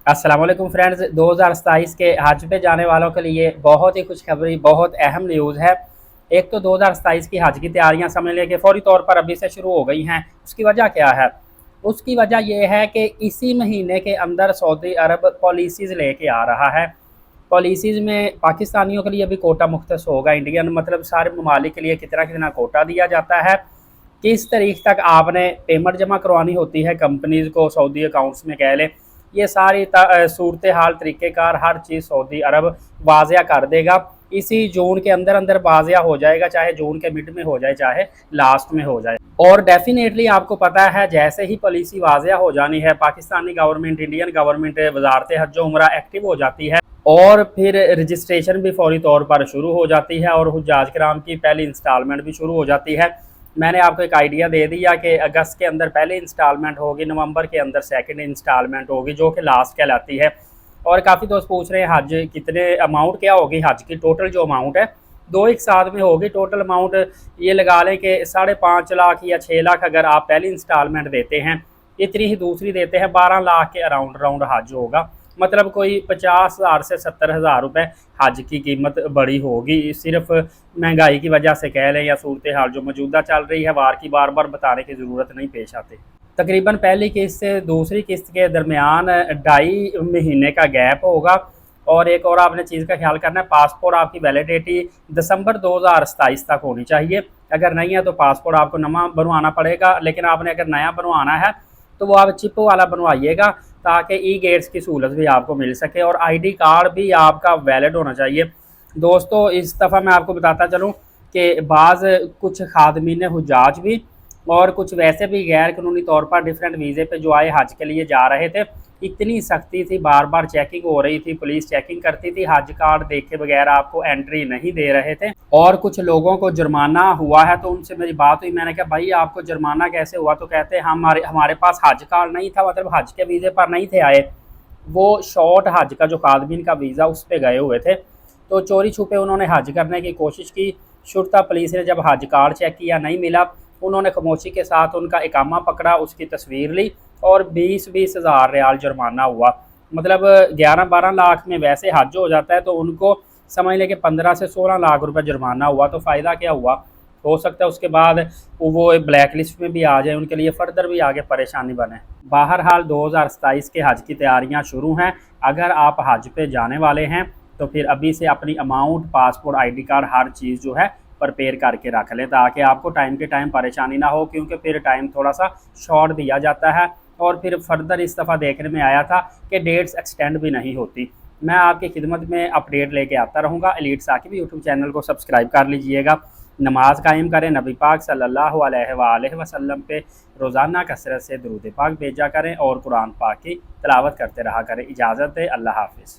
अस्सलाम वालेकुम फ्रेंड्स। 2027 के हज पे जाने वालों के लिए बहुत ही खुशखबरी, बहुत अहम न्यूज़ है। एक तो 2027 की हज की तैयारियां समझ लें कि फौरी तौर पर अभी से शुरू हो गई हैं। उसकी वजह क्या है? उसकी वजह यह है कि इसी महीने के अंदर सऊदी अरब पॉलिसीज़ लेके आ रहा है। पॉलिसीज़ में पाकिस्तानियों के लिए भी कोटा मुख्तस होगा। इंडियन मतलब सारे ममालिक के लिए कितना कितना कोटा दिया जाता है। किस तारीख तक आपने पेमेंट जमा करवानी होती है कंपनीज़ को, सऊदी अकाउंट्स में कह लें। ये सारी सूरत हाल, तरीक़ेकार, हर चीज़ सऊदी अरब वाज़िया कर देगा। इसी जून के अंदर अंदर वाज़िया हो जाएगा, चाहे जून के मिड में हो जाए, चाहे लास्ट में हो जाए। और डेफिनेटली आपको पता है, जैसे ही पॉलिसी वाज़िया हो जानी है, पाकिस्तानी गवर्नमेंट, इंडियन गवर्नमेंट, वजारत हज व उम्रा एक्टिव हो जाती है और फिर रजिस्ट्रेशन भी फौरी तौर पर शुरू हो जाती है और हुज्जाज किराम की पहली इंस्टॉलमेंट भी शुरू हो जाती है। मैंने आपको एक आइडिया दे दिया कि अगस्त के अंदर पहली इंस्टॉलमेंट होगी, नवंबर के अंदर सेकंड इंस्टॉलमेंट होगी, जो कि लास्ट कहलाती है। और काफ़ी दोस्त पूछ रहे हैं हज कितने अमाउंट क्या होगी, हज की टोटल जो अमाउंट है दो एक साथ में होगी। टोटल अमाउंट ये लगा लें कि 5.5 लाख या 6 लाख अगर आप पहली इंस्टॉलमेंट देते हैं, इतनी ही दूसरी देते हैं, 12 लाख के अराउंड राउंड हज होगा। मतलब कोई 50,000 से 70,000 रुपये हज की कीमत बड़ी होगी। सिर्फ महंगाई की वजह से कह लें या सूरत हाल जो मौजूदा चल रही है, वार की बार बार बताने की ज़रूरत नहीं पेश आती। तकरीबन पहली किस्त से दूसरी किस्त के दरमियान 2.5 महीने का गैप होगा। और एक और आपने चीज़ का ख्याल करना है, पासपोर्ट आपकी वैलिडिटी दिसंबर 2027 तक होनी चाहिए। अगर नहीं है तो पासपोर्ट आपको नया बनवाना पड़ेगा। लेकिन आपने अगर नया बनवाना है तो वो आप चिप वाला बनवाइएगा, ताकि ई गेट्स की सहूलत भी आपको मिल सके और आईडी कार्ड भी आपका वैलिड होना चाहिए। दोस्तों, इस दफ़ा मैं आपको बताता चलूँ कि बाज़ कुछ खादमीन हुज्जाज भी और कुछ वैसे भी गैर कानूनी तौर पर डिफरेंट वीज़े पे जो आए हज के लिए जा रहे थे, इतनी सख्ती थी, बार बार चेकिंग हो रही थी, पुलिस चेकिंग करती थी, हज कार्ड देखे बगैर आपको एंट्री नहीं दे रहे थे। और कुछ लोगों को जुर्माना हुआ है, तो उनसे मेरी बात हुई, मैंने कहा भाई आपको जुर्माना कैसे हुआ? तो कहते हमारे पास हज कार्ड नहीं था, मतलब हज के वीज़े पर नहीं थे आए, वो शॉर्ट हज का जो खादमीन का वीज़ा उस पर गए हुए थे। तो चोरी छुपे उन्होंने हज करने की कोशिश की। शुरता पुलिस ने जब हज कार्ड चेक किया, नहीं मिला, उन्होंने खामोशी के साथ उनका इकामा पकड़ा, उसकी तस्वीर ली और 20-20 हज़ार रियाल जुर्माना हुआ। मतलब 11-12 लाख में वैसे हज हो जाता है, तो उनको समझ लें कि 15 से 16 लाख रुपए जुर्माना हुआ। तो फ़ायदा क्या हुआ? हो सकता है उसके बाद वो ब्लैक लिस्ट में भी आ जाए, उनके लिए फ़र्दर भी आगे परेशानी बने। बहरहाल 2027 के हज की तैयारियां शुरू हैं। अगर आप हज पे जाने वाले हैं तो फिर अभी से अपनी अमाउंट, पासपोर्ट, आईडी कार्ड, हर चीज़ जो है प्रिपेयर करके रख लें, ताकि आपको टाइम के टाइम परेशानी ना हो, क्योंकि फिर टाइम थोड़ा सा शॉर्ट दिया जाता है। और फिर फर्दर इस दफ़ा देखने में आया था कि डेट्स एक्सटेंड भी नहीं होती। मैं आपकी खिदमत में अपडेट लेके आता रहूँगा। एलीट साकिब यूट्यूब चैनल को सब्सक्राइब कर लीजिएगा। नमाज कायम करें, नबी पाक सल्लल्लाहु अलैहि वसल्लम पे रोज़ाना कसरत से दुरूद पाक भेजा करें और कुरान पाक की तिलावत करते रहा करें। इजाज़त है, अल्लाह हाफ़िज़।